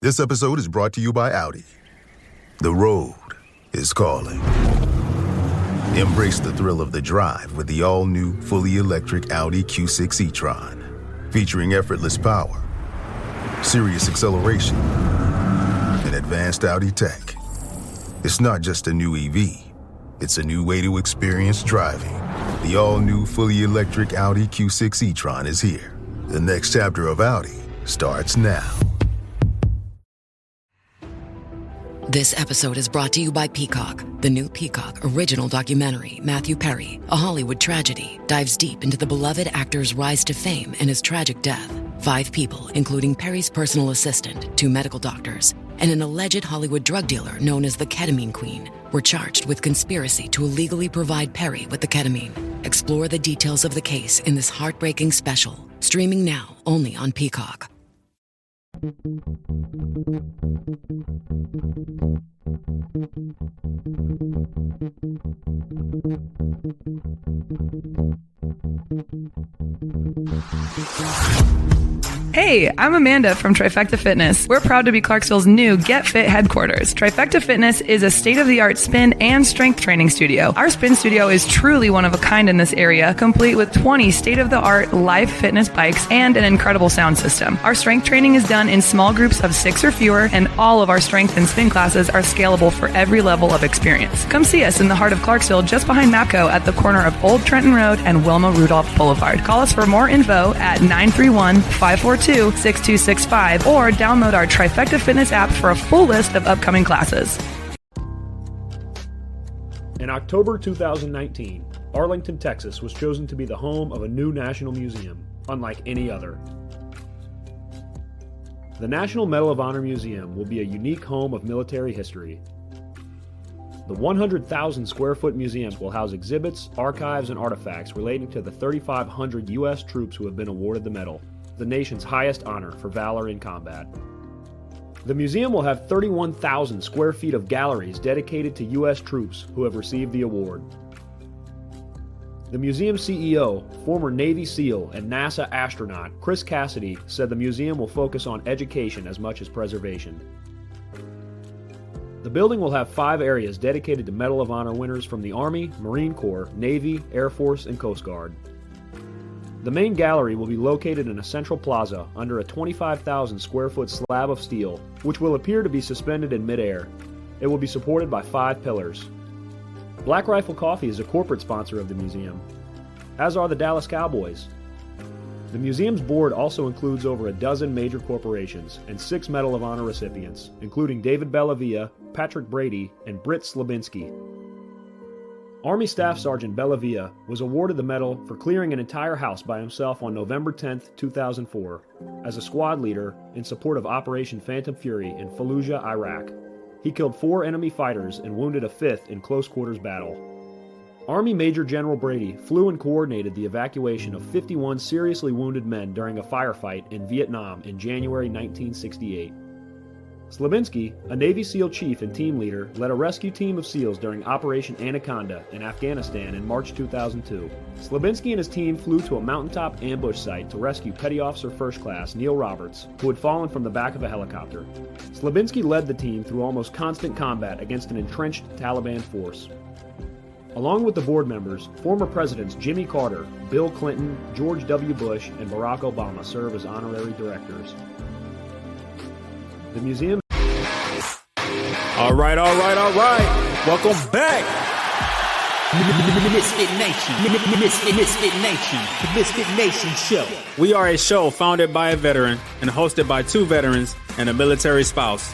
This episode is brought to you by Audi. The road is calling. Embrace the thrill of the drive with the all-new, fully electric Audi Q6 e-tron. Featuring effortless power, serious acceleration, and advanced Audi tech. It's not just a new EV, it's a new way to experience driving. The all-new, fully electric Audi Q6 e-tron is here. The next chapter of Audi starts now. This episode is brought to you by Peacock. The new Peacock original documentary, Matthew Perry, A Hollywood Tragedy, dives deep into the beloved actor's rise to fame and his tragic death. 5 people, including Perry's personal assistant, 2 medical doctors, and an alleged Hollywood drug dealer known as the Ketamine Queen, were charged with conspiracy to illegally provide Perry with the ketamine. Explore the details of the case in this heartbreaking special, streaming now only on Peacock. Hey, I'm Amanda from Trifecta Fitness. We're proud to be Clarksville's new Get Fit headquarters. Trifecta Fitness is a state-of-the-art spin and strength training studio. Our spin studio is truly one of a kind in this area, complete with 20 state-of-the-art live fitness bikes and an incredible sound system. Our strength training is done in small groups of 6 or fewer, and all of our strength and spin classes are scalable for every level of experience. Come see us in the heart of Clarksville, just behind MAPCO at the corner of Old Trenton Road and Wilma Rudolph Boulevard. Call us for more info at 931-542-6265 or download our Trifecta Fitness app for a full list of upcoming classes. In October 2019, Arlington, Texas was chosen to be the home of a new national museum, unlike any other. The National Medal of Honor Museum will be a unique home of military history. The 100,000 square foot museum will house exhibits, archives, and artifacts relating to the 3,500 U.S. troops who have been awarded the medal, the nation's highest honor for valor in combat. The museum will have 31,000 square feet of galleries dedicated to U.S. troops who have received the award. The museum CEO, former Navy SEAL and NASA astronaut Chris Cassidy, said the museum will focus on education as much as preservation. The building will have 5 areas dedicated to Medal of Honor winners from the Army, Marine Corps, Navy, Air Force, and Coast Guard. The main gallery will be located in a central plaza under a 25,000 square foot slab of steel, which will appear to be suspended in midair. It will be supported by 5 pillars. Black Rifle Coffee is a corporate sponsor of the museum, as are the Dallas Cowboys. The museum's board also includes over a dozen major corporations and 6 Medal of Honor recipients, including David Bellavia, Patrick Brady, and Britt Slabinski. Army Staff Sergeant Bellavia was awarded the medal for clearing an entire house by himself on November 10, 2004, as a squad leader in support of Operation Phantom Fury in Fallujah, Iraq. He killed 4 enemy fighters and wounded a 5th in close quarters battle. Army Major General Brady flew and coordinated the evacuation of 51 seriously wounded men during a firefight in Vietnam in January 1968. Slabinski, a Navy SEAL chief and team leader, led a rescue team of SEALs during Operation Anaconda in Afghanistan in March 2002. Slabinski and his team flew to a mountaintop ambush site to rescue Petty Officer First Class Neil Roberts, who had fallen from the back of a helicopter. Slabinski led the team through almost constant combat against an entrenched Taliban force. Along with the board members, former presidents Jimmy Carter, Bill Clinton, George W. Bush, and Barack Obama serve as honorary directors. The museum. All right. Welcome back. Misfit Nation. The Misfit Nation show. We are a show founded by a veteran and hosted by 2 veterans and a military spouse.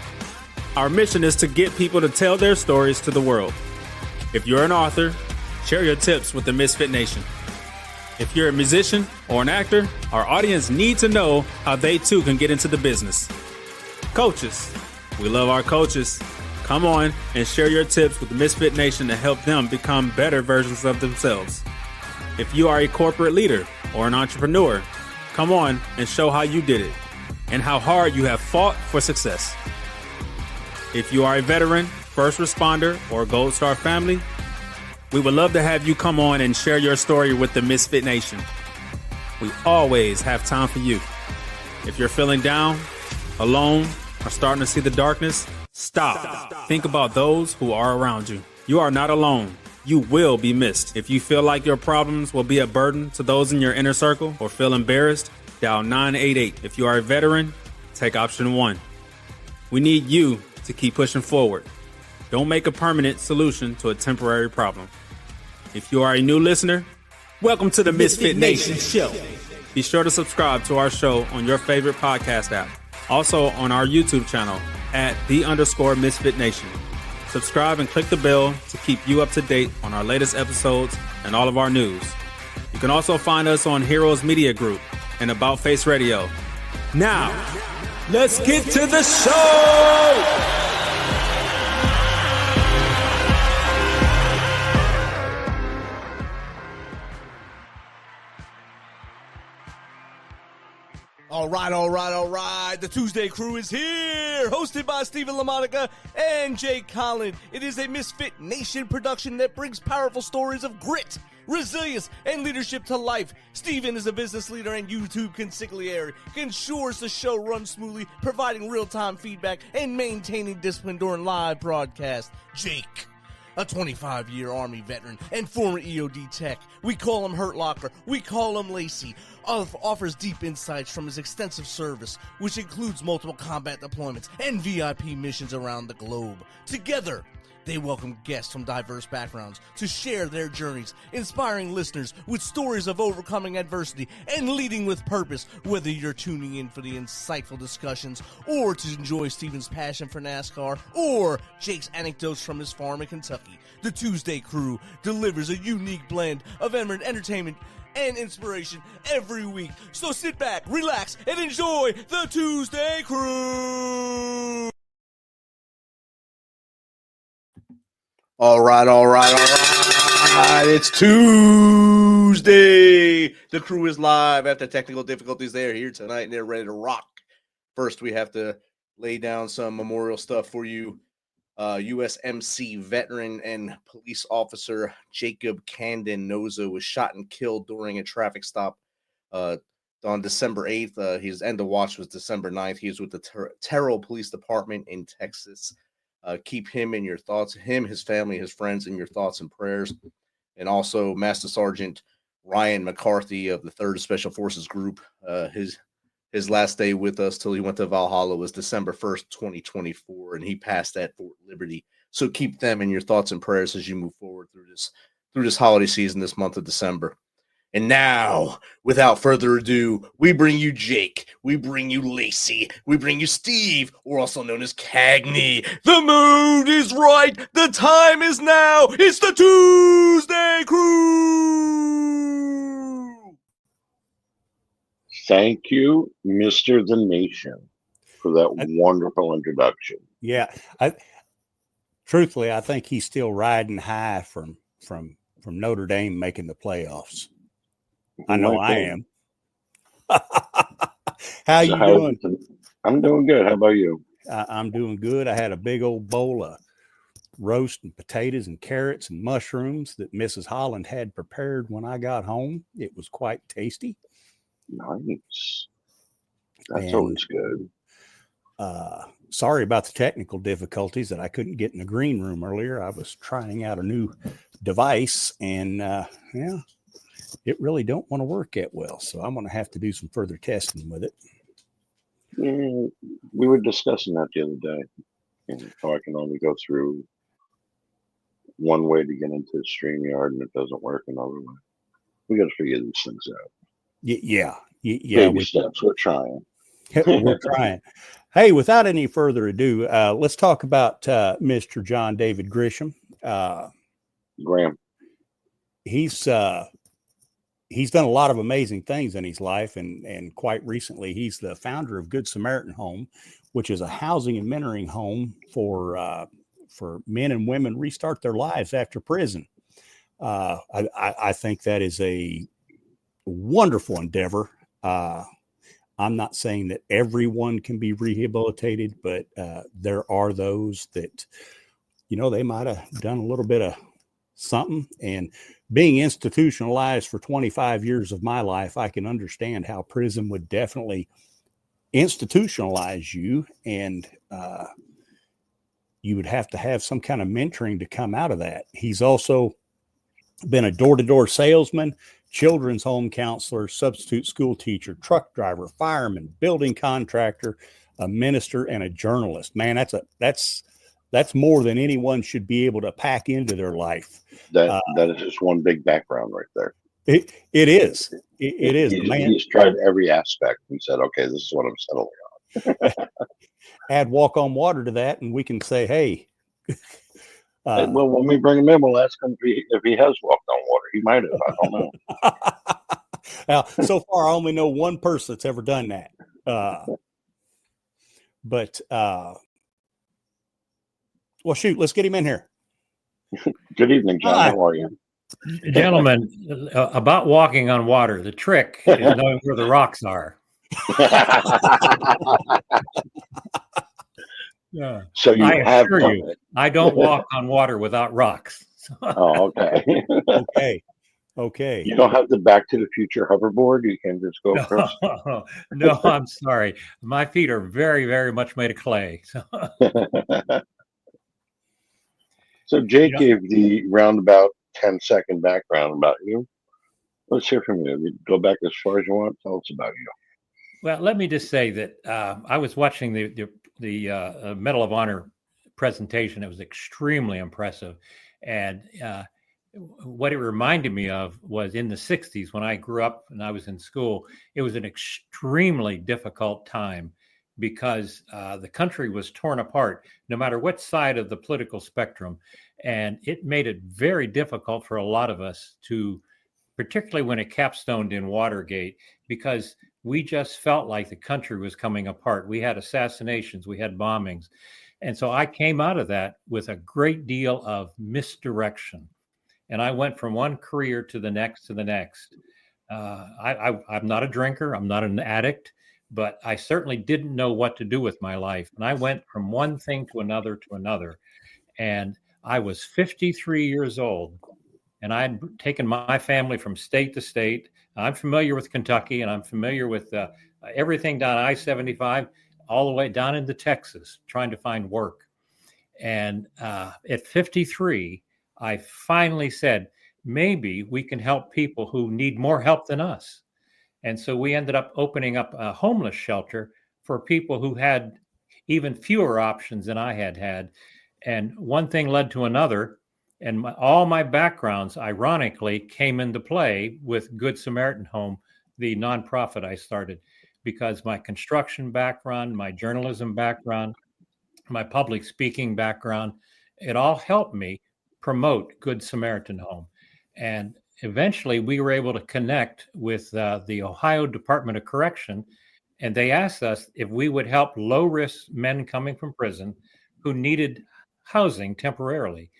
Our mission is to get people to tell their stories to the world. If you're an author, share your tips with the Misfit Nation. If you're a musician or an actor, our audience needs to know how they too can get into the business. Coaches, we love our coaches. Come on and share your tips with the Misfit Nation to help them become better versions of themselves. If you are a corporate leader or an entrepreneur, come on and show how you did it and how hard you have fought for success. If you are a veteran, first responder, or Gold Star family, we would love to have you come on and share your story with the Misfit Nation. We always have time for you. If you're feeling down, alone, are starting to see the darkness, stop. Think about those who are around you. You are not alone. You will be missed. If you feel like your problems will be a burden to those in your inner circle or feel embarrassed, dial 988. If you are a veteran, take option 1. We need you to keep pushing forward. Don't make a permanent solution to a temporary problem. If you are a new listener, welcome to the Misfit Nation Show. Be sure to subscribe to our show on your favorite podcast app. Also on our YouTube channel at @the_Misfit Nation. Subscribe and click the bell to keep you up to date on our latest episodes and all of our news. You can also find us on Heroes Media Group and About Face Radio. Now, let's get to the show! All right. The ToosDay Crue is here, hosted by Stephen LaMonica and Jake Collin. It is a Misfit Nation production that brings powerful stories of grit, resilience, and leadership to life. Stephen is a business leader and YouTube consigliere, ensures the show runs smoothly, providing real-time feedback and maintaining discipline during live broadcast. Jake, a 25-year Army veteran and former EOD tech. We call him Hurt Locker. We call him Lacey. Offers deep insights from his extensive service, which includes multiple combat deployments and VIP missions around the globe. Together, they welcome guests from diverse backgrounds to share their journeys, inspiring listeners with stories of overcoming adversity and leading with purpose. Whether you're tuning in for the insightful discussions or to enjoy Stephen's passion for NASCAR or Jake's anecdotes from his farm in Kentucky, the ToosDay Crue delivers a unique blend of entertainment and inspiration every week. So sit back, relax, and enjoy the ToosDay Crue. All right. It's Tuesday. The crew is live after technical difficulties. They are here tonight and they're ready to rock. First, we have to lay down some memorial stuff for you. USMC veteran and police officer Jacob Camden Noza was shot and killed during a traffic stop on December 8th. His end of watch was December 9th. He was with the Terrell Police Department in Texas. Keep him in your thoughts, him, his family, his friends in your thoughts and prayers. And also Master Sergeant Ryan McCarthy of the 3rd Special Forces Group. His last day with us till he went to Valhalla was December 1st, 2024, and he passed at Fort Liberty. So keep them in your thoughts and prayers as you move forward through this holiday season, this month of December. And now, without further ado, we bring you Jake, we bring you Lacey, we bring you Steve, or also known as Cagney. The mood is right, the time is now, it's the ToosDay Crue! Thank you, Mr. The Nation, for that wonderful introduction. Yeah, truthfully, I think he's still riding high from Notre Dame making the playoffs. I know I am. How you doing? I'm doing good. How about you? I'm doing good. I had a big old bowl of roast and potatoes and carrots and mushrooms that Mrs. Holland had prepared when I got home. It was quite tasty. Nice. That's always good. Sorry about the technical difficulties that I couldn't get in the green room earlier. I was trying out a new device and it really don't want to work that well. So I'm going to have to do some further testing with it. Yeah, we were discussing that the other day and how I can only go through one way to get into StreamYard and it doesn't work another way. We got to figure these things out. Yeah. Baby steps. We're trying. We're trying. Hey, without any further ado, let's talk about Mr. John David Grisham. Graham. He's done a lot of amazing things in his life, and quite recently, he's the founder of Good Samaritan Home, which is a housing and mentoring home for men and women restart their lives after prison. I think that is a wonderful endeavor. I'm not saying that everyone can be rehabilitated, but there are those that, they might have done a little bit of something. And being institutionalized for 25 years of my life, I can understand how prison would definitely institutionalize you, and you would have to have some kind of mentoring to come out of that. He's also been a door-to-door salesman, children's home counselor, substitute school teacher, truck driver, fireman, building contractor, a minister, and a journalist. Man, that's more than anyone should be able to pack into their life. That is just one big background right there. It is. It is. He's tried every aspect and said, okay, this is what I'm settling on. Add walk on water to that, and we can say, hey. Well, when we bring him in, we'll ask him if he has walked on water. He might have. I don't know. Now, so far, I only know one person that's ever done that. Well, shoot, let's get him in here. Good evening, John. How are you? Gentlemen, about walking on water, the trick is knowing where the rocks are. Yeah. So you have done it. I don't walk on water without rocks. Oh, okay. Okay. You don't have the Back to the Future hoverboard. You can just go across. No, I'm sorry. My feet are very, very much made of clay. So Jake gave the roundabout 10-second background about you. Let's hear from you. You go back as far as you want. Tell us about you. Well, let me just say that I was watching the Medal of Honor presentation. It was extremely impressive. And what it reminded me of was in the 60s when I grew up and I was in school, it was an extremely difficult time because the country was torn apart, no matter what side of the political spectrum. And it made it very difficult for a lot of us to, particularly when it capstoned in Watergate, because we just felt like the country was coming apart. We had assassinations, we had bombings. And so I came out of that with a great deal of misdirection. And I went from one career to the next to the next. I'm not a drinker, I'm not an addict, but I certainly didn't know what to do with my life. And I went from one thing to another. And I was 53 years old. And I'd taken my family from state to state. I'm familiar with Kentucky, and I'm familiar with everything down I-75, all the way down into Texas, trying to find work. And at 53, I finally said, maybe we can help people who need more help than us. And so we ended up opening up a homeless shelter for people who had even fewer options than I had had. And one thing led to another. And all my backgrounds, ironically, came into play with Good Samaritan Home, the nonprofit I started, because my construction background, my journalism background, my public speaking background, it all helped me promote Good Samaritan Home. And eventually we were able to connect with the Ohio Department of Correction, and they asked us if we would help low-risk men coming from prison who needed housing temporarily.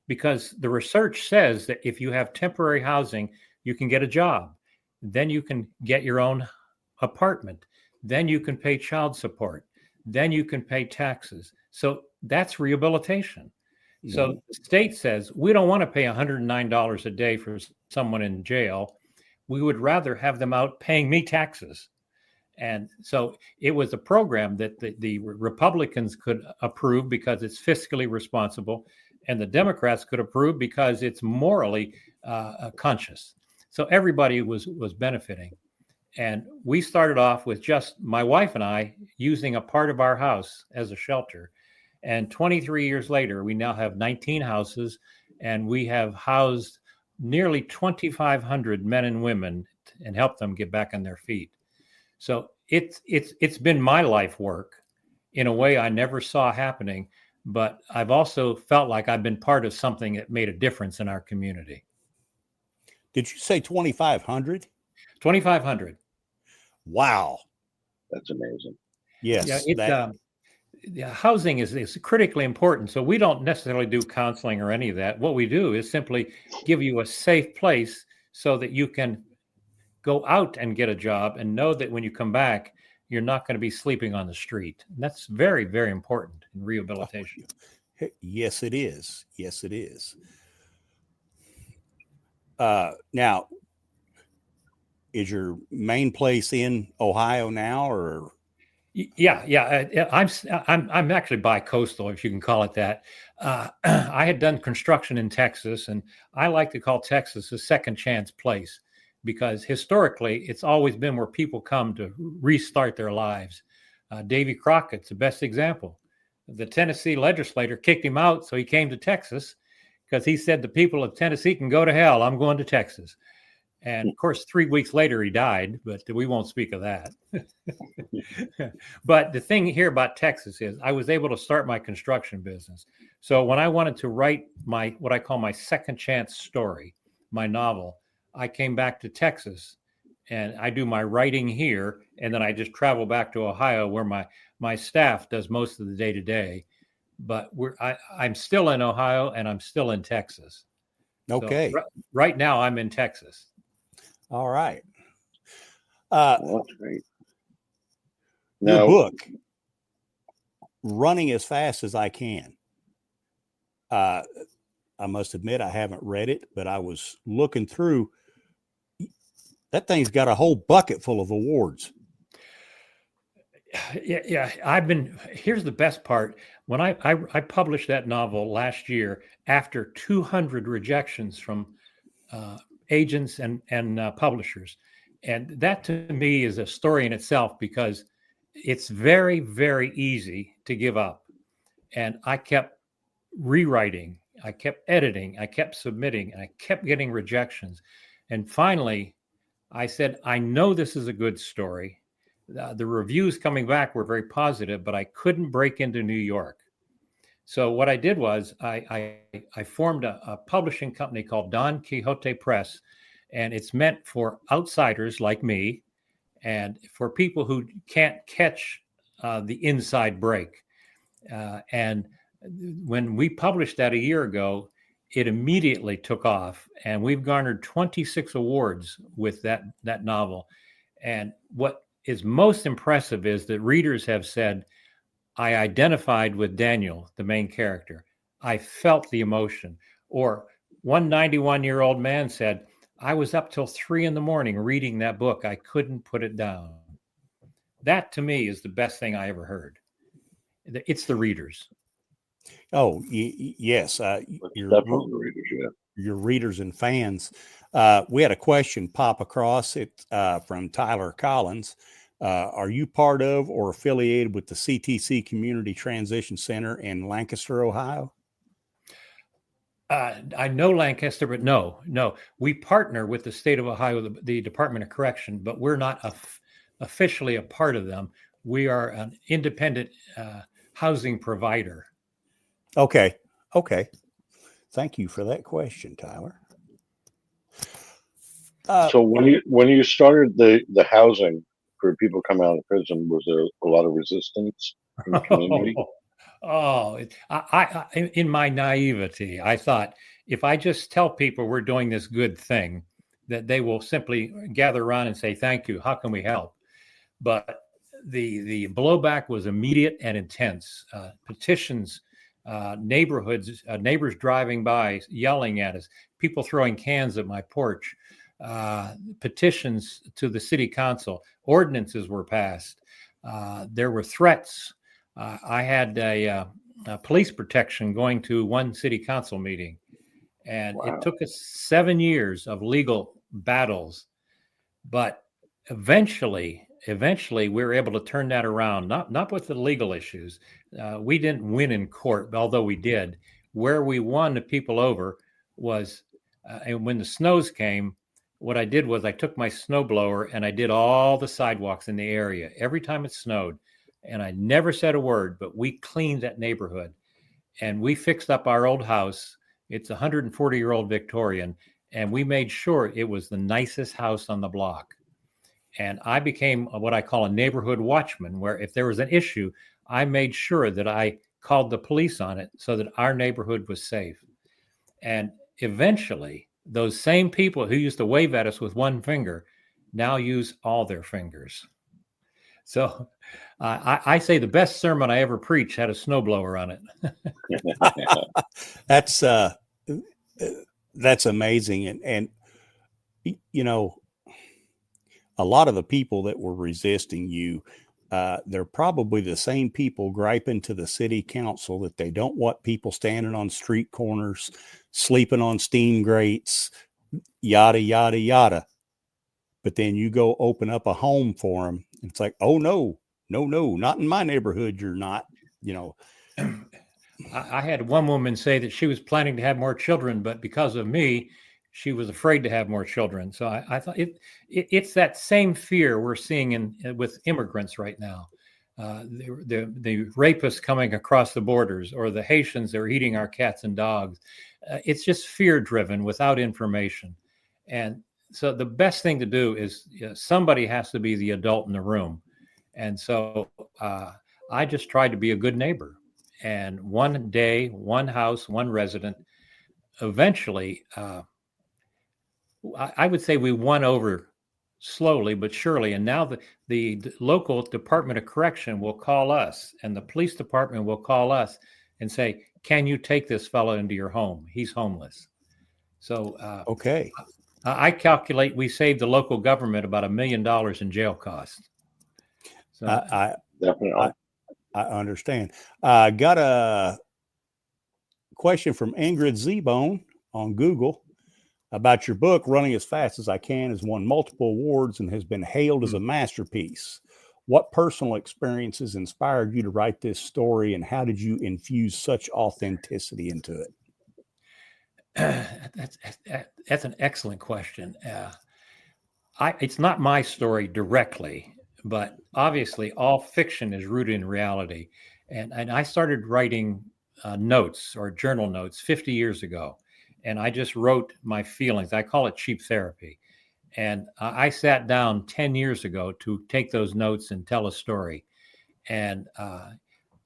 Because the research says that if you have temporary housing, you can get a job. Then you can get your own apartment. Then you can pay child support. Then you can pay taxes. So that's rehabilitation. Mm-hmm. So the state says, we don't want to pay $109 a day for someone in jail. We would rather have them out paying me taxes. And so it was a program that the Republicans could approve because it's fiscally responsible, and the Democrats could approve because it's morally conscious. So everybody was benefiting. And we started off with just my wife and I using a part of our house as a shelter. And 23 years later, we now have 19 houses, and we have housed nearly 2,500 men and women and helped them get back on their feet. So it's been my life work in a way I never saw happening. But I've also felt like I've been part of something that made a difference in our community. Did you say 2,500? 2,500. Wow. That's amazing. Yes. Yeah, housing is critically important. So we don't necessarily do counseling or any of that. What we do is simply give you a safe place so that you can go out and get a job and know that when you come back, you're not going to be sleeping on the street. And that's very, very important in rehabilitation. Yes, it is. Yes, it is. Now, is your main place in Ohio now, or? Yeah. I'm actually bi-coastal, if you can call it that. I had done construction in Texas, and I like to call Texas a second chance place because historically it's always been where people come to restart their lives. Davy Crockett's the best example. The Tennessee legislator kicked him out, so he came to Texas because he said the people of Tennessee can go to hell. I'm going to Texas. And of course, 3 weeks later, he died, but we won't speak of that. But the thing here about Texas is I was able to start my construction business. So when I wanted to write what I call my second chance story, my novel, I came back to Texas and I do my writing here. And then I just travel back to Ohio where my staff does most of the day to day. But I'm still in Ohio and I'm still in Texas. Okay. So right now I'm in Texas. All right. Well, that's great. Your Now, book, Running as Fast as I Can. I must admit I haven't read it, but I was looking through. That thing's got a whole bucket full of awards. Yeah. Here's the best part. When I published that novel last year after 200 rejections from agents and publishers. And that to me is a story in itself because it's very, very easy to give up. And I kept rewriting, I kept editing, I kept submitting, and I kept getting rejections. And finally, I said, I know this is a good story. The reviews coming back were very positive, but I couldn't break into New York. So what I did was I formed a publishing company called Don Quixote Press, and it's meant for outsiders like me and for people who can't catch the inside break. And when we published that a year ago, it immediately took off, and we've garnered 26 awards with that novel. And what is most impressive is that readers have said, I identified with Daniel, the main character. I felt the emotion. Or one 91-year-old man said, I was up till 3 a.m. reading that book. I couldn't put it down. That to me is the best thing I ever heard. It's the readers. Oh, yes. Definitely the readers, yeah. Your readers and fans. We had a question pop across it from Tyler Collins. Are you part of or affiliated with the CTC Community Transition Center in Lancaster, Ohio? I know Lancaster, but no. We partner with the state of Ohio, the Department of Correction, but we're not officially a part of them. We are an independent housing provider. Okay. Thank you for that question, Tyler. So when you started the housing for people coming out of prison, was there a lot of resistance in the community? I in my naivety, I thought if I just tell people we're doing this good thing, that they will simply gather around and say, thank you, how can we help? But the blowback was immediate and intense. Petitions, neighbors driving by, yelling at us, people throwing cans at my porch, petitions to the city council, ordinances were passed. There were threats. I had a police protection going to one city council meeting, and It took us 7 years of legal battles, but eventually we were able to turn that around. Not with the legal issues. We didn't win in court, although we did. Where we won the people over was, and when the snows came, what I did was I took my snowblower and I did all the sidewalks in the area every time it snowed. And I never said a word, but we cleaned that neighborhood and we fixed up our old house. It's a 140-year-old Victorian, and we made sure it was the nicest house on the block. And I became what I call a neighborhood watchman, where if there was an issue, I made sure that I called the police on it so that our neighborhood was safe. And eventually, those same people who used to wave at us with one finger now use all their fingers. So I say the best sermon I ever preached had a snowblower on it. That's amazing. And you know, a lot of the people that were resisting you they're probably the same people griping to the city council that they don't want people standing on street corners, sleeping on steam grates, yada, yada, yada. But then you go open up a home for them. And it's like, oh, no, not in my neighborhood. You're not, I had one woman say that she was planning to have more children, but because of me, she was afraid to have more children. So I thought it's that same fear we're seeing with immigrants right now. The rapists coming across the borders, or the Haitians that are eating our cats and dogs. It's just fear driven without information. And so the best thing to do is somebody has to be the adult in the room. And so I just tried to be a good neighbor. And one day, one house, one resident, eventually, I would say we won over slowly but surely. And now the local Department of Correction will call us, and the police department will call us and say, can you take this fellow into your home? He's homeless. So, okay. I calculate we saved the local government about $1 million in jail costs. So I Definitely. I understand. I got a question from Ingrid Z-Bone on Google about your book. Running as Fast as I Can has won multiple awards and has been hailed as a masterpiece. What personal experiences inspired you to write this story, and how did you infuse such authenticity into it? That's an excellent question. It's not my story directly, but obviously all fiction is rooted in reality. And I started writing notes or journal notes 50 years ago. And I just wrote my feelings. I call it cheap therapy. And I sat down 10 years ago to take those notes and tell a story. And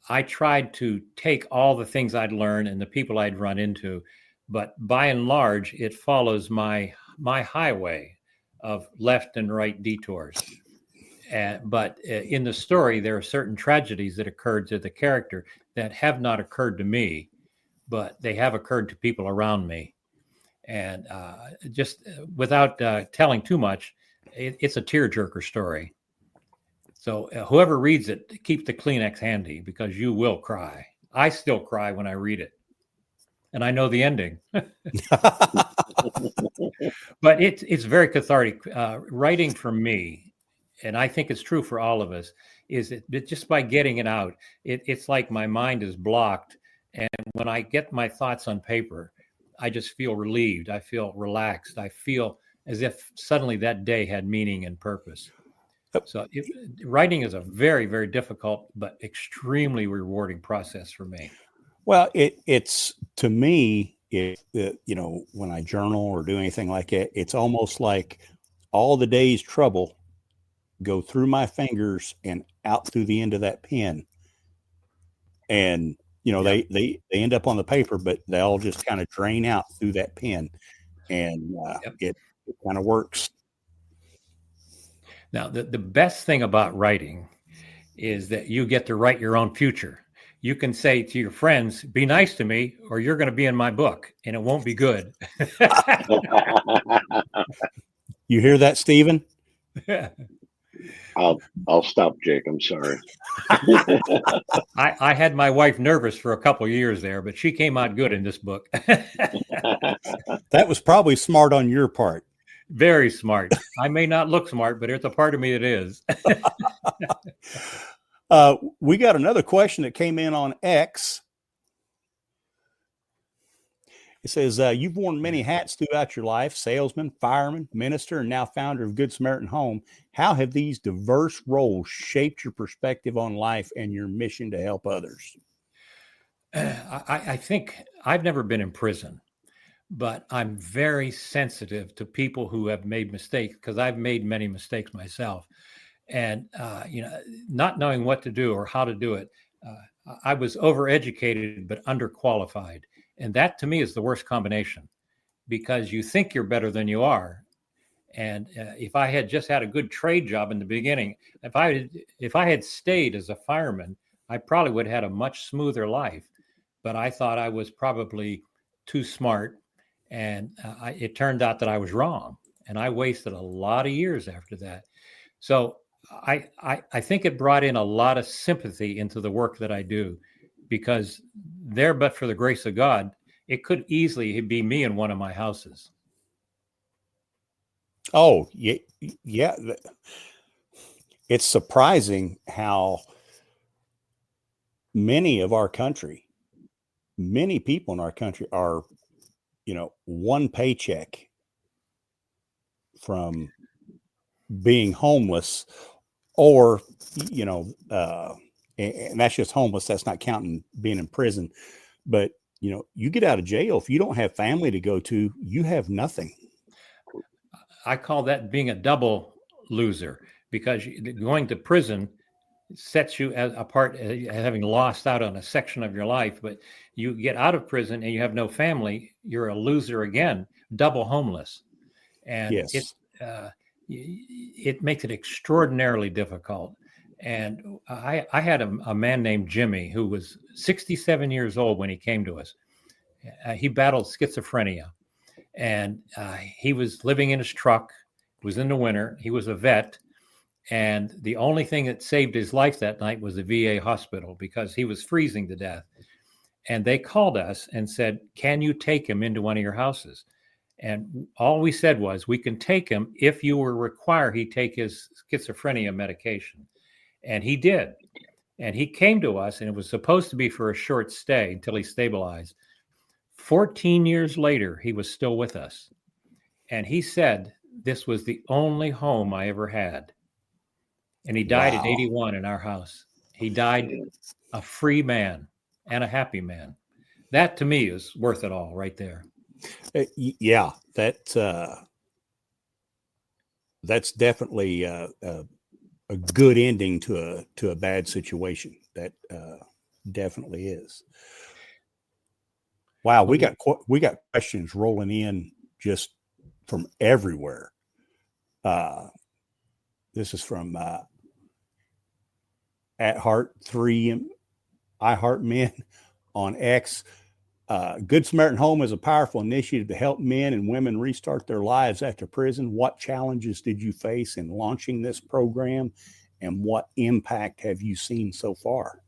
I tried to take all the things I'd learned and the people I'd run into, but by and large, it follows my highway of left and right detours. But in the story, there are certain tragedies that occurred to the character that have not occurred to me, but they have occurred to people around me. And just without telling too much, it's a tearjerker story. So whoever reads it, keep the Kleenex handy, because you will cry. I still cry when I read it. And I know the ending. But it's very cathartic. Writing for me, and I think it's true for all of us, is that just by getting it out, it's like my mind is blocked. And when I get my thoughts on paper, I just feel relieved. I feel relaxed. I feel as if suddenly that day had meaning and purpose. So writing is a very, very difficult but extremely rewarding process for me. Well, it's to me, when I journal or do anything like it, it's almost like all the day's trouble go through my fingers and out through the end of that pen. And, they end up on the paper, but they all just kind of drain out through that pen. And it kind of works. Now, the best thing about writing is that you get to write your own future. You can say to your friends, be nice to me, or you're going to be in my book, and it won't be good. You hear that, Stephen? I'll stop, Jake. I'm sorry. I had my wife nervous for a couple of years there, but she came out good in this book. That was probably smart on your part. Very smart. I may not look smart, but there's a part of me that is. We got another question that came in on X. It says, you've worn many hats throughout your life: salesman, fireman, minister, and now founder of Good Samaritan Home. How have these diverse roles shaped your perspective on life and your mission to help others? I think I've never been in prison, but I'm very sensitive to people who have made mistakes, because I've made many mistakes myself. And, not knowing what to do or how to do it, I was overeducated but underqualified. And that, to me, is the worst combination, because you think you're better than you are. And if I had just had a good trade job in the beginning, if I had stayed as a fireman, I probably would have had a much smoother life. But I thought I was probably too smart. And it turned out that I was wrong. And I wasted a lot of years after that. So I think it brought in a lot of sympathy into the work that I do, because there, but for the grace of God, it could easily be me in one of my houses. Oh, yeah, yeah. It's surprising how many people in our country are, one paycheck from being homeless, or, and that's just homeless. That's not counting being in prison. But, you get out of jail, if you don't have family to go to, you have nothing. I call that being a double loser, because going to prison sets you apart, having lost out on a section of your life. But you get out of prison and you have no family, you're a loser again, double homeless. And Yes. it makes it extraordinarily difficult. And I had a man named Jimmy who was 67 years old when he came to us. He battled schizophrenia, and he was living in his truck. It was in the winter. He was a vet. And the only thing that saved his life that night was the VA hospital, because he was freezing to death. And they called us and said, "Can you take him into one of your houses?" And all we said was, "We can take him if you were required he take his schizophrenia medication." And he did. And he came to us, and it was supposed to be for a short stay until he stabilized. 14 years later, he was still with us. And he said, "This was the only home I ever had." And he died at 81 in our house. He died a free man and a happy man. That to me is worth it all right there. Yeah, that's definitely a good ending to a bad situation. That definitely is. Wow, we got questions rolling in just from everywhere. This is from at Heart 3 I Heart Men on X. Good Samaritan Home is a powerful initiative to help men and women restart their lives after prison. What challenges did you face in launching this program, and what impact have you seen so far?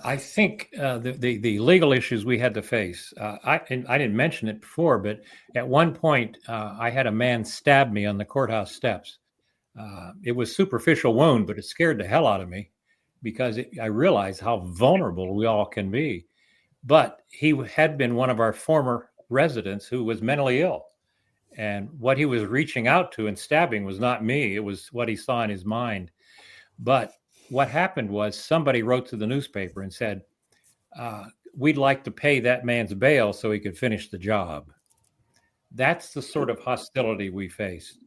I think the legal issues we had to face, I didn't mention it before, but at one point I had a man stab me on the courthouse steps. It was superficial wound, but it scared the hell out of me, because I realized how vulnerable we all can be. But he had been one of our former residents who was mentally ill. And what he was reaching out to and stabbing was not me. It was what he saw in his mind. But what happened was somebody wrote to the newspaper and said, "We'd like to pay that man's bail so he could finish the job." That's the sort of hostility we faced.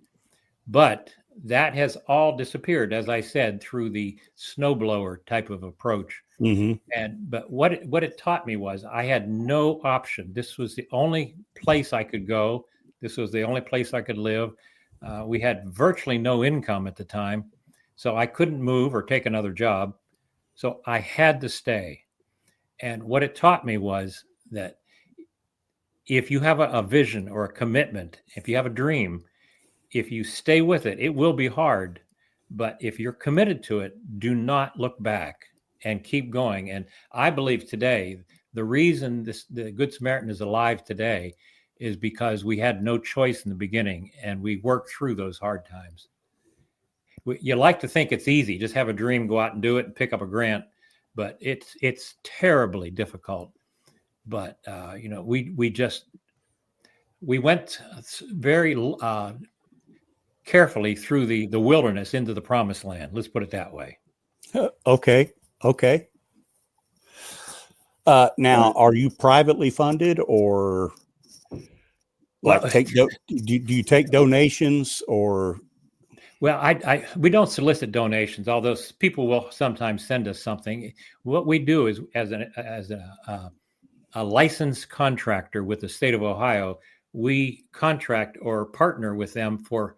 But that has all disappeared, as I said, through the snowblower type of approach. Mm-hmm. But what it taught me was I had no option. This was the only place I could go. This was the only place I could live. We had virtually no income at the time, so I couldn't move or take another job. So I had to stay. And what it taught me was that if you have a vision or a commitment, if you have a dream, if you stay with it, it will be hard. But if you're committed to it, do not look back and keep going. And I believe today, the reason the Good Samaritan is alive today is because we had no choice in the beginning, and we worked through those hard times. You like to think it's easy, just have a dream, go out and do it and pick up a grant, but it's terribly difficult. But we went very carefully through the wilderness into the promised land. Let's put it that way. Okay. Now, are you privately funded, or do you take donations, or? Well, we don't solicit donations, although people will sometimes send us something. What we do is, as a licensed contractor with the state of Ohio, we contract or partner with them for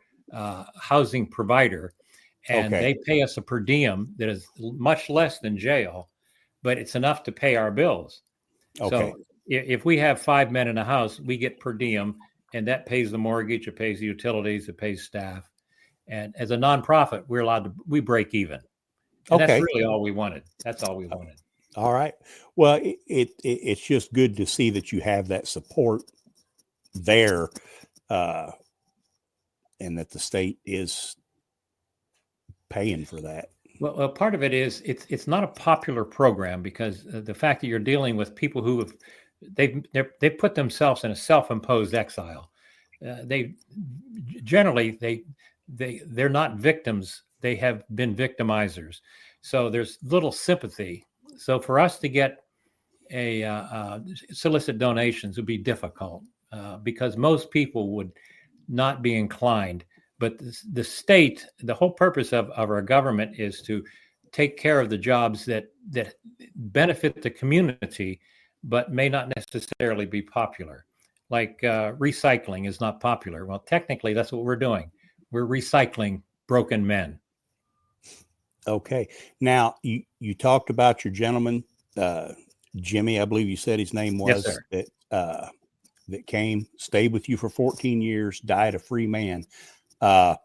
housing provider, and they pay us a per diem that is much less than jail, but it's enough to pay our bills. So if we have 5 men in a house, we get per diem, and that pays the mortgage, it pays the utilities, it pays staff. And as a nonprofit, we break even. And Okay. that's really all we wanted. That's all we wanted. All right. Well, it's just good to see that you have that support there, and that the state is paying for that. Well, part of it is it's not a popular program because the fact that you're dealing with people who have they've put themselves in a self-imposed exile. They're not victims. They have been victimizers. So there's little sympathy. So for us to get solicit donations would be difficult because most people would not be inclined. But the state, the whole purpose of our government is to take care of the jobs that benefit the community, but may not necessarily be popular. Like recycling is not popular. Well, technically, that's what we're doing. We're recycling broken men. Okay. Now, you talked about your gentleman, Jimmy, I believe you said his name was, Yes, sir. that came, stayed with you for 14 years, died a free man. Yeah.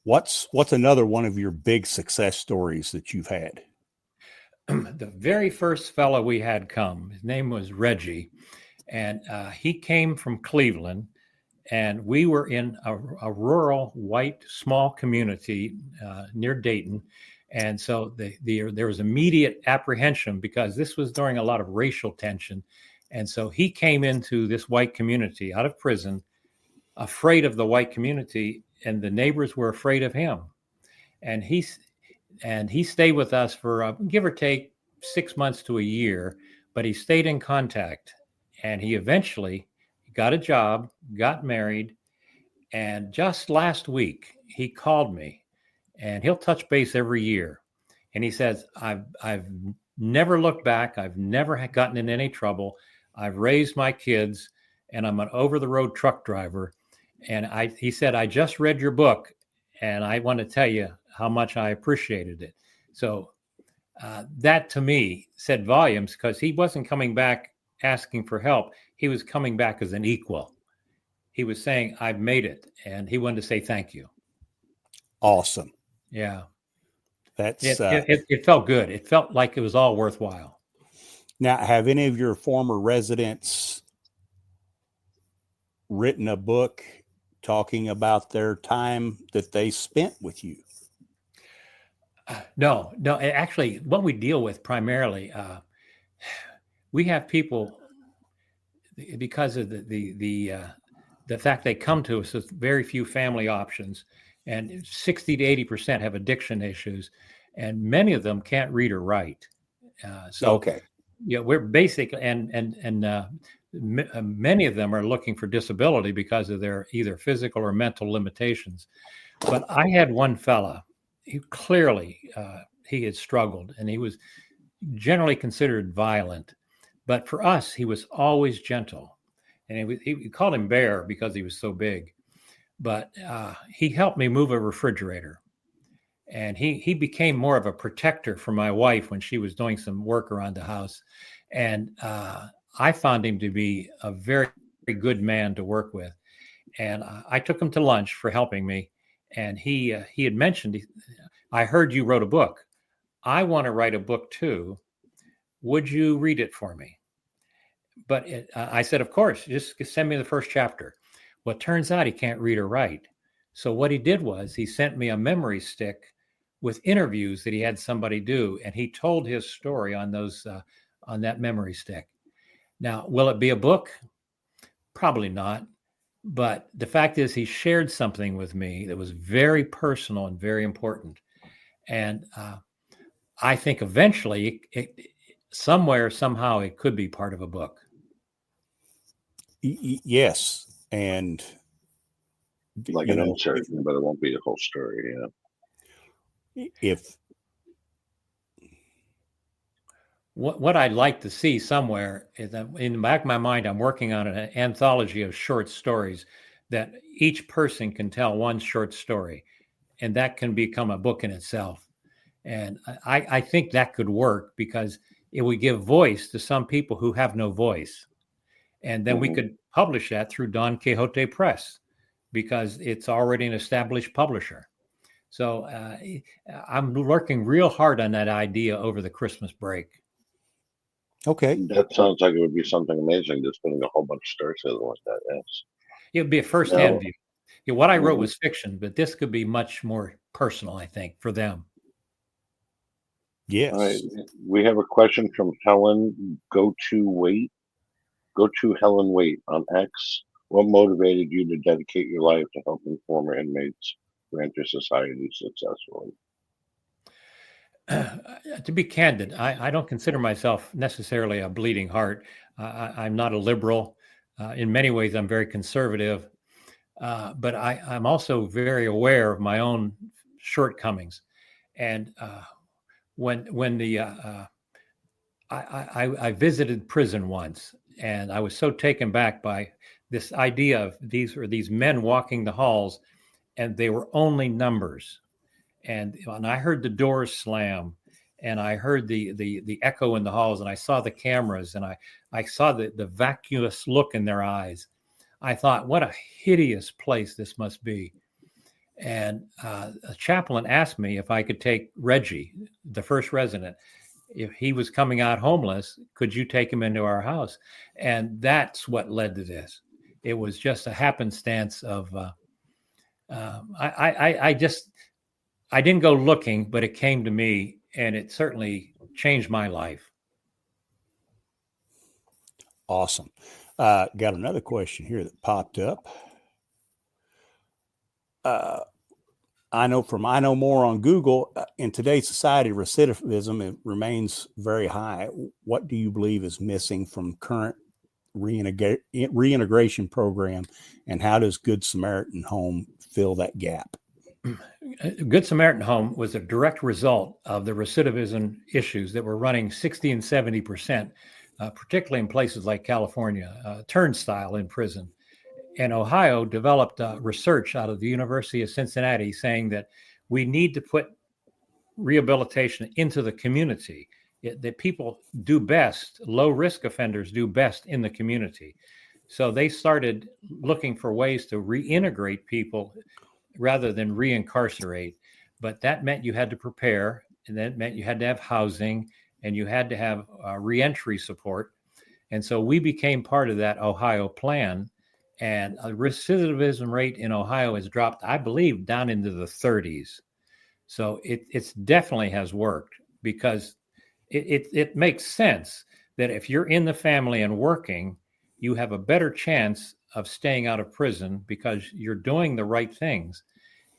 What's another one of your big success stories that you've had? The very first fellow we had come, his name was Reggie, and he came from Cleveland, and we were in a rural white small community near Dayton. And so there was immediate apprehension because this was during a lot of racial tension. And so he came into this white community out of prison, afraid of the white community, and the neighbors were afraid of him. And he stayed with us for give or take 6 months to a year, but he stayed in contact. And he eventually got a job, got married, and just last week he called me, and he'll touch base every year. And he says, I've never looked back. I've never gotten in any trouble. I've raised my kids, and I'm an over-the-road truck driver. And he said, I just read your book, and I want to tell you how much I appreciated it. So that to me said volumes because he wasn't coming back asking for help. He was coming back as an equal. He was saying, I've made it. And he wanted to say thank you. Awesome. Yeah. It felt good. It felt like it was all worthwhile. Now, have any of your former residents written a book talking about their time that they spent with you? No. Actually, what we deal with primarily, we have people, because of the fact they come to us with very few family options, and 60 to 80% have addiction issues, and many of them can't read or write. Okay. Yeah, we're basically, and many of them are looking for disability because of their either physical or mental limitations. But I had one fella who clearly he had struggled, and he was generally considered violent. But for us, he was always gentle. And we called him Bear because he was so big. But he helped me move a refrigerator. And he became more of a protector for my wife when she was doing some work around the house. And I found him to be a very, very good man to work with. And I took him to lunch for helping me. And he had mentioned, I heard you wrote a book. I want to write a book too. Would you read it for me? But I said, of course, just send me the first chapter. Well, it turns out he can't read or write. So what he did was he sent me a memory stick with interviews that he had somebody do. And he told his story on those, on that memory stick. Now, will it be a book? Probably not. But the fact is he shared something with me that was very personal and very important. And I think eventually somewhere, somehow it could be part of a book. Yes. And like an insert, but it won't be the whole story. Yeah. If what I'd like to see somewhere is that in the back of my mind, I'm working on an anthology of short stories that each person can tell one short story, and that can become a book in itself. And I think that could work because it would give voice to some people who have no voice. And then we could publish that through Don Quixote Press. because it's already an established publisher. So I'm working real hard on that idea over the Christmas break. Okay. That sounds like it would be something amazing, just putting a whole bunch of stories together like that. Yes. It would be a firsthand Now, view. Yeah, what I wrote Mhm. was fiction, but this could be much more personal, I think, for them. Yes. All right. We have a question from Helen. Go to Helen Wait on X. What motivated you to dedicate your life to helping former inmates re-enter society successfully? To be candid, I don't consider myself necessarily a bleeding heart. I'm not a liberal. In many ways, I'm very conservative. But I'm also very aware of my own shortcomings. And when I visited prison once, and I was so taken back by this idea of these men walking the halls, and they were only numbers. And I heard the doors slam, and I heard the echo in the halls, and I saw the cameras, and I saw the vacuous look in their eyes. I thought, what a hideous place this must be. And a chaplain asked me if I could take Reggie, the first resident, if he was coming out homeless, could you take him into our house? And that's what led to this. It was just a happenstance of, I didn't go looking, but it came to me, and it certainly changed my life. Awesome. Got another question here that popped up. I know more on Google. In today's society, recidivism remains very high. What do you believe is missing from current reintegration program, and how does Good Samaritan Home fill that gap? Good Samaritan Home was a direct result of the recidivism issues that were running 60 and 70%, particularly in places like California, turnstile in prison. And Ohio developed research out of the University of Cincinnati saying that we need to put rehabilitation into the community, that people do best, low-risk offenders do best in the community. So they started looking for ways to reintegrate people rather than reincarcerate. But that meant you had to prepare, and that meant you had to have housing, and you had to have reentry support. And so we became part of that Ohio plan. And a recidivism rate in Ohio has dropped, I believe, down into the 30s. So it's definitely has worked, because it makes sense that if you're in the family and working, you have a better chance of staying out of prison because you're doing the right things.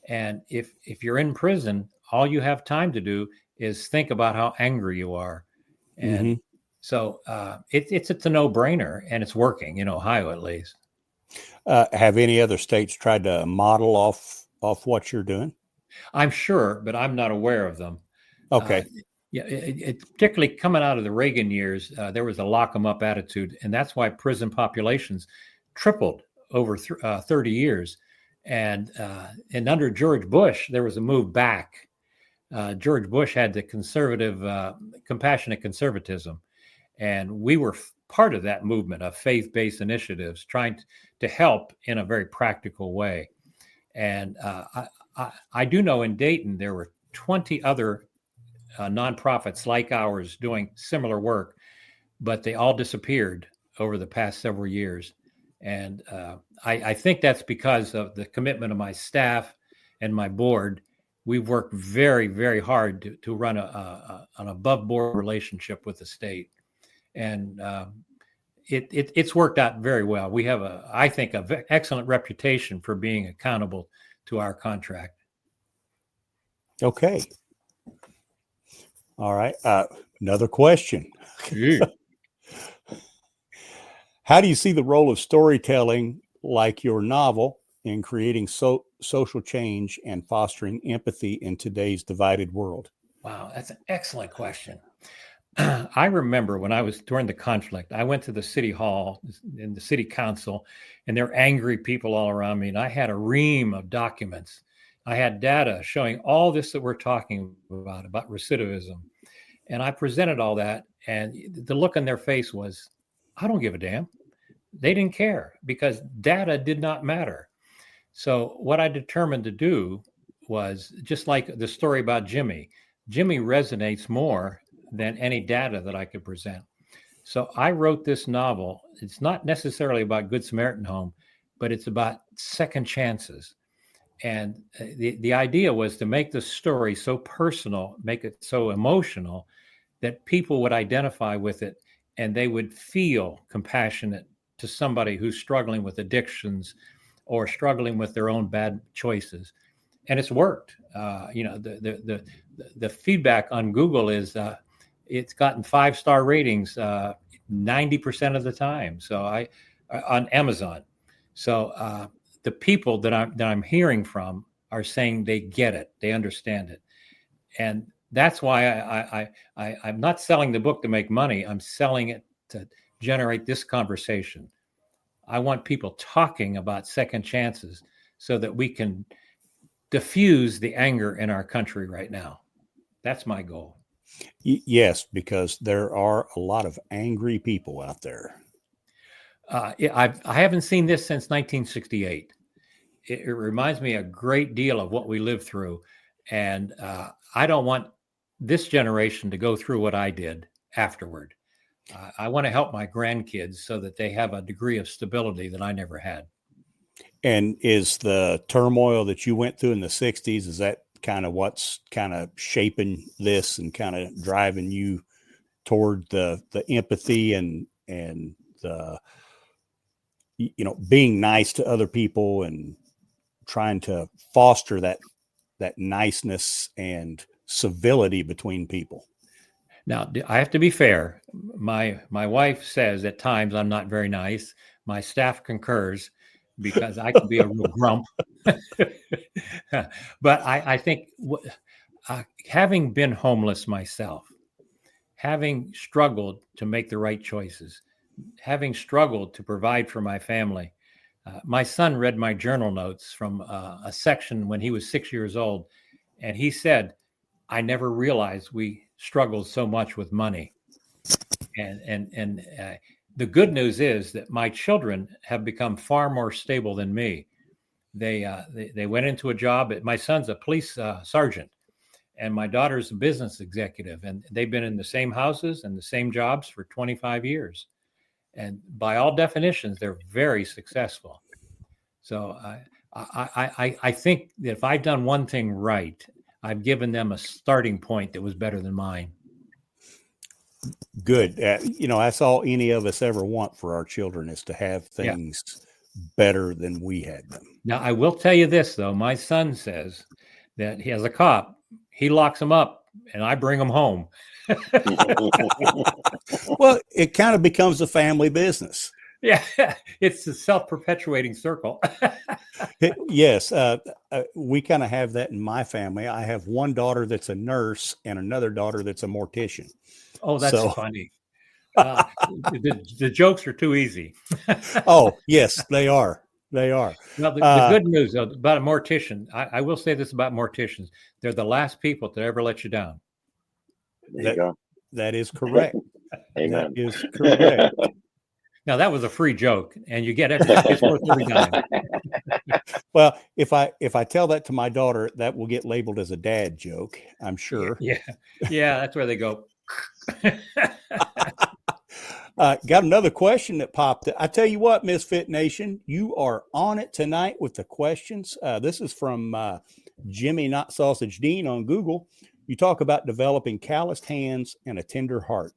And if you're in prison, all you have time to do is think about how angry you are. And so it's a no-brainer, and it's working in Ohio, at least. Have any other states tried to model off what you're doing? I'm sure, but I'm not aware of them. Okay. Yeah, particularly coming out of the Reagan years, there was a lock 'em up attitude, and that's why prison populations tripled over 30 years. And under George Bush, there was a move back. George Bush had the conservative, compassionate conservatism, and we were part of that movement of faith-based initiatives trying to help in a very practical way. And I do know in Dayton, there were 20 other nonprofits like ours doing similar work, but they all disappeared over the past several years. And I think that's because of the commitment of my staff and my board. We've worked very, very hard to run an above-board relationship with the state. And it's worked out very well. We have I think, an excellent reputation for being accountable to our contract. Okay. All right. Another question. How do you see the role of storytelling, like your novel, in creating social change and fostering empathy in today's divided world? Wow, that's an excellent question. I remember when I was during the conflict, I went to the city hall in the city council, and there were angry people all around me. And I had a ream of documents. I had data showing all this that we're talking about recidivism. And I presented all that, and the look on their face was, I don't give a damn. They didn't care, because data did not matter. So what I determined to do was, just like the story about Jimmy resonates more than any data that I could present. So I wrote this novel. It's not necessarily about Good Samaritan Home, but it's about second chances. And the idea was to make the story so personal, make it so emotional that people would identify with it and they would feel compassionate to somebody who's struggling with addictions or struggling with their own bad choices. And it's worked. The feedback on Google is it's gotten 5-star ratings 90% of the time. So on Amazon. So the people that I'm hearing from are saying they get it, they understand it, and that's why I'm not selling the book to make money. I'm selling it to generate this conversation. I want people talking about second chances so that we can diffuse the anger in our country right now. That's my goal. Yes, because there are a lot of angry people out there. I haven't seen this since 1968. It reminds me a great deal of what we lived through. And I don't want this generation to go through what I did afterward. I want to help my grandkids so that they have a degree of stability that I never had. And is the turmoil that you went through in the 60s, is that kind of what's kind of shaping this and kind of driving you toward the empathy and the, being nice to other people and trying to foster that niceness and civility between people? Now, I have to be fair. My wife says at times I'm not very nice. My staff concurs because I can be a real grump. But I think having been homeless myself, having struggled to make the right choices, having struggled to provide for my family, my son read my journal notes from a section when he was 6 years old, and he said, "I never realized we struggled so much with money." And the good news is that my children have become far more stable than me. They went into a job. My son's a police sergeant, and my daughter's a business executive, and they've been in the same houses and the same jobs for 25 years. And by all definitions, they're very successful. So I think that if I've done one thing right, I've given them a starting point that was better than mine. Good. That's all any of us ever want for our children, is to have things better than we had them. Now, I will tell you this, though. My son says that he has a cop. He locks him up, and I bring him home. Well, it kind of becomes a family business. Yeah, it's a self-perpetuating circle. Yes, we kind of have that in my family. I have one daughter that's a nurse and another daughter that's a mortician. Oh, that's funny. The jokes are too easy. Oh, yes, they are. They are. Now, the good news about a mortician, I will say this about morticians: they're the last people to ever let you down. There you go. That is correct. Amen. That is correct. Now, that was a free joke, and you get it's worth every dime. Well, if I tell that to my daughter, that will get labeled as a dad joke, I'm sure. Yeah, that's where they go. Got another question that popped. I tell you what, Misfit Nation, you are on it tonight with the questions. This is from Jimmy Not Sausage Dean on Google. You talk about developing calloused hands and a tender heart.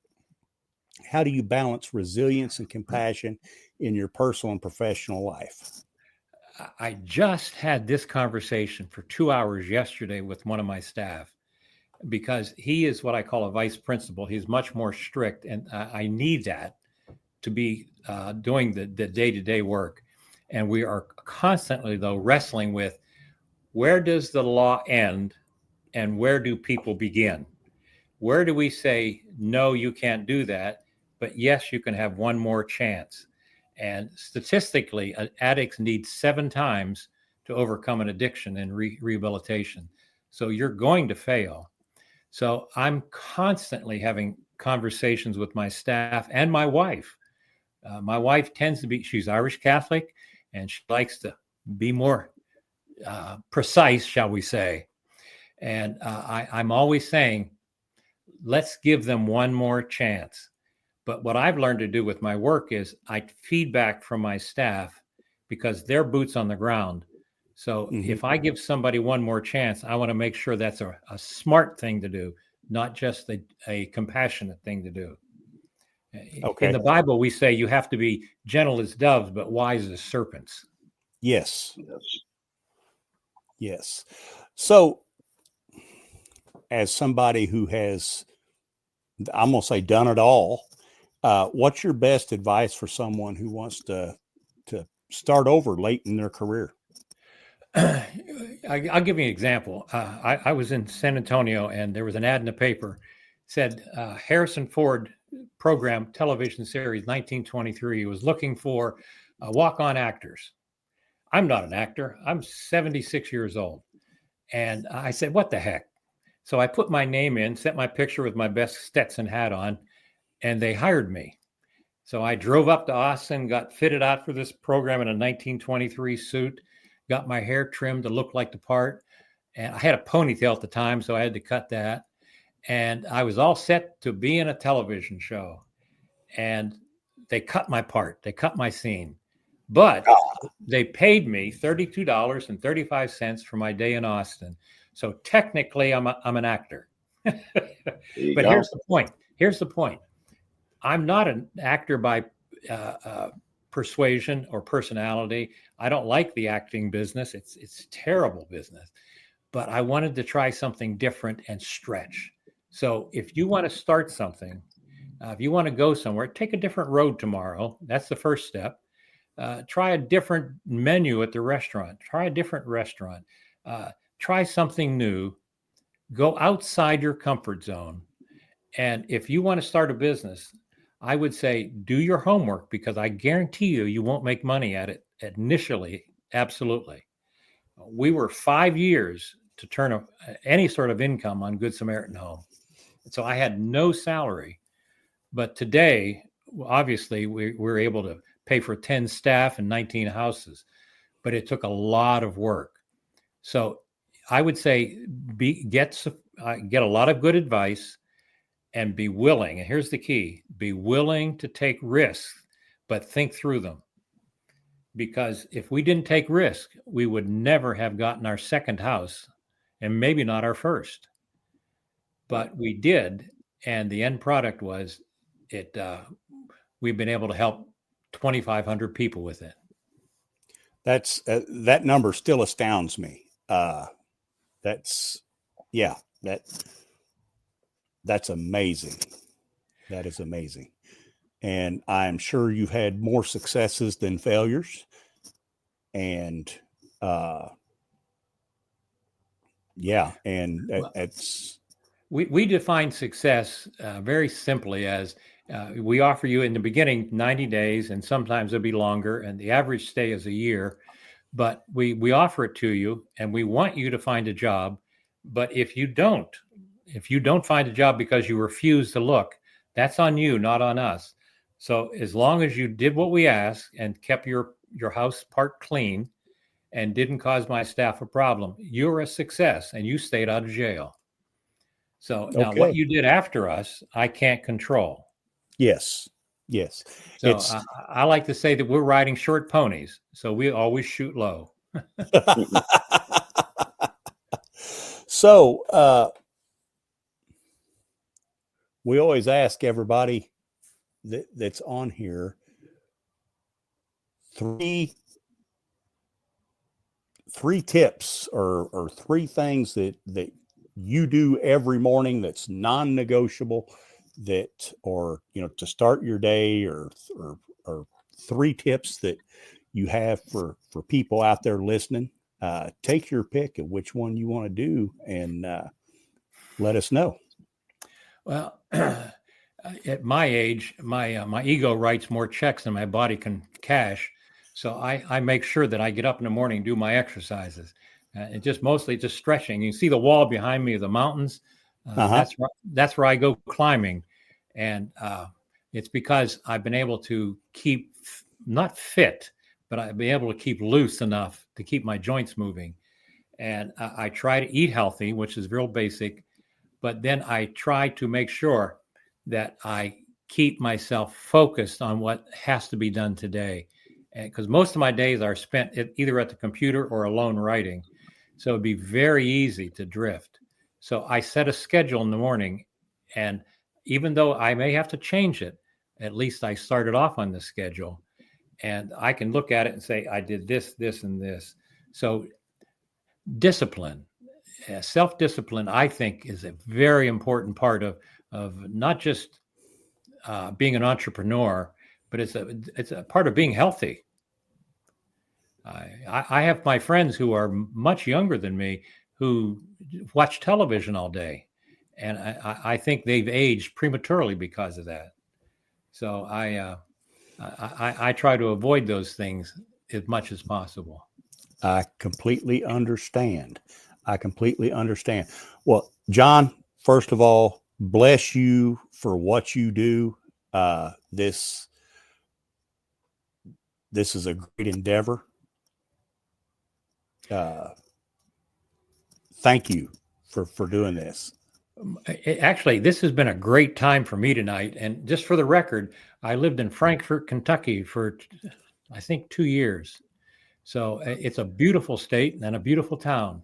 How do you balance resilience and compassion in your personal and professional life? I just had this conversation for 2 hours yesterday with one of my staff, because he is what I call a vice principal. He's much more strict, and I need that to be doing the day-to-day work. And we are constantly, though, wrestling with, where does the law end and where do people begin? Where do we say, no, you can't do that, but yes, you can have one more chance? And statistically, addicts need 7 times to overcome an addiction in rehabilitation. So you're going to fail. So I'm constantly having conversations with my staff and my wife. My wife tends to be, she's Irish Catholic, and she likes to be more precise, shall we say. And I'm always saying, let's give them one more chance. But what I've learned to do with my work is I feedback from my staff because they're boots on the ground. So if I give somebody one more chance, I want to make sure that's a smart thing to do, not just a compassionate thing to do. Okay. In the Bible, we say you have to be gentle as doves, but wise as serpents. Yes. Yes. So as somebody who has, I'm going to say, done it all, what's your best advice for someone who wants to start over late in their career? I'll give you an example. I was in San Antonio, and there was an ad in the paper said Harrison Ford program television series 1923 was looking for walk-on actors. I'm not an actor. I'm 76 years old. And I said, what the heck? So I put my name in, set my picture with my best Stetson hat on, and they hired me. So I drove up to Austin, got fitted out for this program in a 1923 suit, got my hair trimmed to look like the part. And I had a ponytail at the time, so I had to cut that. And I was all set to be in a television show. And they cut my part. They cut my scene. But they paid me $32.35 for my day in Austin. So technically, I'm an actor. But here's the point. Here's the point. I'm not an actor by persuasion or personality. I don't like the acting business. It's terrible business. But I wanted to try something different and stretch. So if you want to start something, if you want to go somewhere, take a different road tomorrow. That's the first step. Try a different menu at the restaurant. Try a different restaurant. Try something new. Go outside your comfort zone. And if you want to start a business, I would say do your homework, because I guarantee you won't make money at it initially. Absolutely. We were 5 years to turn any sort of income on Good Samaritan Home. So I had no salary. But today, obviously, we're able to pay for 10 staff and 19 houses. But it took a lot of work. So I would say get a lot of good advice and be willing. And here's the key: be willing to take risks, but think through them. Because if we didn't take risk, we would never have gotten our second house, and maybe not our first. But we did, and the end product was it. We've been able to help 2,500 people with it. That's that number still astounds me. That's amazing. That is amazing. And I'm sure you've had more successes than failures. And it's. We define success very simply as we offer you in the beginning 90 days, and sometimes it'll be longer, and the average stay is a year. But we offer it to you, and we want you to find a job. But if you don't find a job because you refuse to look, that's on you, not on us. So as long as you did what we asked and kept your house part clean and didn't cause my staff a problem, you're a success, and you stayed out of jail. So now what you did after us, I can't control. Yes. So I like to say that we're riding short ponies, so we always shoot low. So we always ask everybody that's on here three tips or three things that you do every morning that's non-negotiable, that, or to start your day, or three tips that you have for people out there listening. Take your pick of which one you want to do, and let us know. Well, at my age, my ego writes more checks than my body can cash. So I make sure that I get up in the morning and do my exercises. And just mostly just stretching. You see the wall behind me, the mountains. That's where I go climbing. And it's because I've been able to keep, not fit, but I've been able to keep loose enough to keep my joints moving. And I try to eat healthy, which is real basic, but then I try to make sure that I keep myself focused on what has to be done today. Because most of my days are spent either at the computer or alone writing. So it'd be very easy to drift. So I set a schedule in the morning, and even though I may have to change it, at least I started off on the schedule, and I can look at it and say, I did this, this, and this. So discipline, self-discipline, I think, is a very important part of not just being an entrepreneur, but it's a part of being healthy. I have my friends who are much younger than me who watch television all day, and I think they've aged prematurely because of that. So I try to avoid those things as much as possible. I completely understand. Well, John, first of all, bless you for what you do. This is a great endeavor. Thank you for doing this. Actually, this has been a great time for me tonight. And just for the record, I lived in Frankfort, Kentucky for, I think, 2 years. So it's a beautiful state and a beautiful town.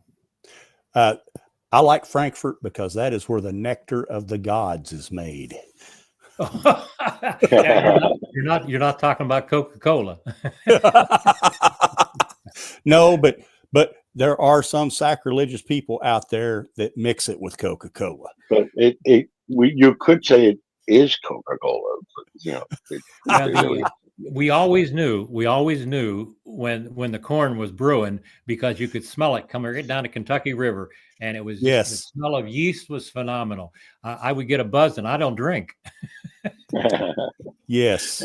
I like Frankfurt because that is where the nectar of the gods is made. You're not talking about Coca-Cola. No, but there are some sacrilegious people out there that mix it with Coca-Cola. But you could say it is Coca-Cola. You know, we always knew when the corn was brewing because you could smell it coming right down the Kentucky River, and it was the smell of yeast was phenomenal. I would get a buzz, and I don't drink. Yes.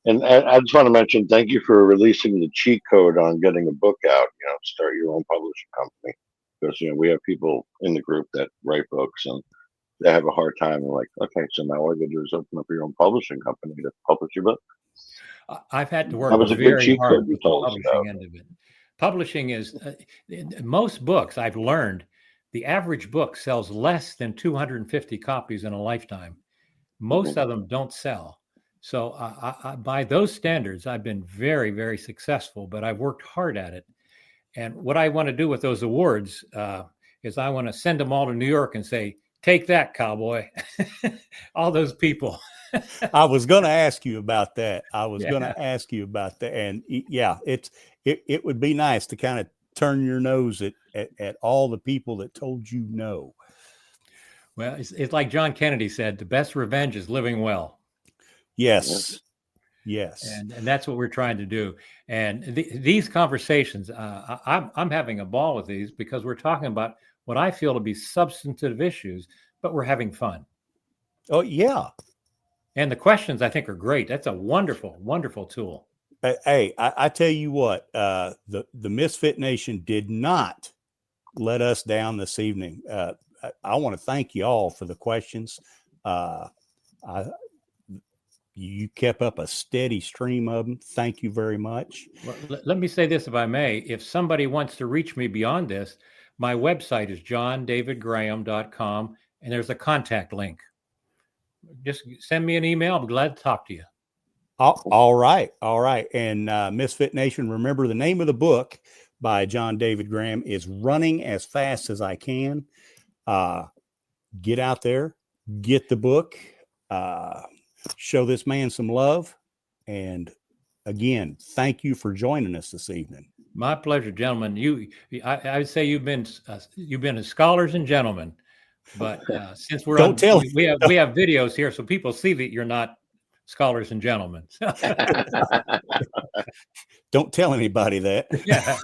And I just want to mention, thank you for releasing the cheat code on getting a book out. You know, start your own publishing company, because we have people in the group that write books and they have a hard time. They're like, okay, so now all you got to do is open up your own publishing company to publish your book. I've had to work very hard with the publishing end of it. Publishing is most books I've learned. The average book sells less than 250 copies in a lifetime. Most of them don't sell. So by those standards, I've been very, very successful, but I've worked hard at it. And what I want to do with those awards is I want to send them all to New York and say, take that, cowboy. All those people. I was going to ask you about that. And yeah, it would be nice to kind of turn your nose at all the people that told you no. Well, it's like John Kennedy said, the best revenge is living well. Yes. And that's what we're trying to do. And these conversations, I'm having a ball with these because we're talking about what I feel to be substantive issues, but we're having fun. Oh, yeah. And the questions I think are great. That's a wonderful, wonderful tool. Hey, I tell you what, the Misfit Nation did not let us down this evening. I want to thank you all for the questions. You kept up a steady stream of them. Thank you very much. Well, let me say this, if I may. If somebody wants to reach me beyond this, my website is johndavidgraham.com, and there's a contact link. Just send me an email. I'm glad to talk to you. All right. And Misfit Nation, remember the name of the book by John David Graham is Running as Fast as I Can. Get out there, get the book, show this man some love. And again, thank you for joining us this evening. My pleasure, gentlemen. I would say you've been as scholars and gentlemen, but since we have videos here, so people see that you're not scholars and gentlemen. Don't tell anybody that. Yeah.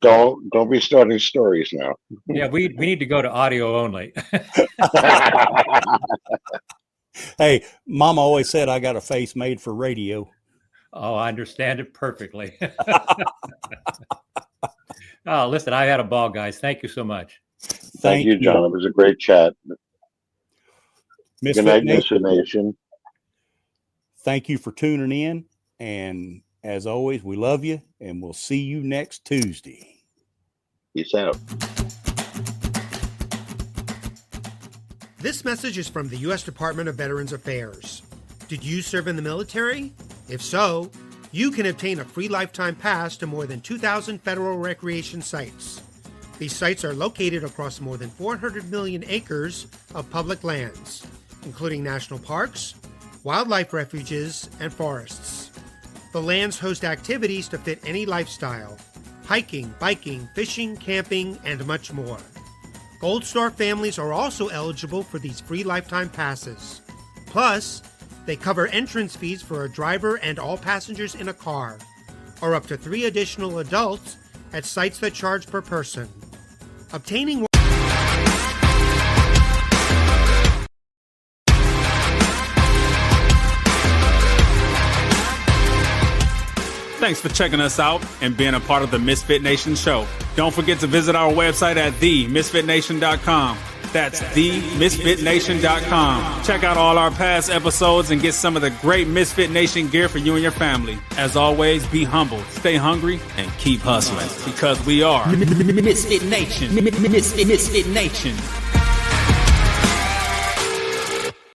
Don't be starting stories now. Yeah, we need to go to audio only. Hey, Mama always said I got a face made for radio. Oh, I understand it perfectly. Oh, listen, I had a ball, guys. Thank you so much. Thank you, John. It was a great chat. Good night, Misfit Nation. Thank you for tuning in. And as always, we love you, and we'll see you next Tuesday. Peace out. This message is from the U.S. Department of Veterans Affairs. Did you serve in the military? If so, you can obtain a free lifetime pass to more than 2,000 federal recreation sites. These sites are located across more than 400 million acres of public lands, including national parks, wildlife refuges, and forests. The lands host activities to fit any lifestyle: hiking, biking, fishing, camping, and much more. Gold Star families are also eligible for these free lifetime passes. Plus, they cover entrance fees for a driver and all passengers in a car, or up to 3 additional adults at sites that charge per person. Obtaining Thanks for checking us out and being a part of the Misfit Nation show. Don't forget to visit our website at themisfitnation.com. That's themisfitnation.com. Check out all our past episodes and get some of the great Misfit Nation gear for you and your family. As always, be humble, stay hungry, and keep hustling, because we are Misfit Nation. Misfit Nation.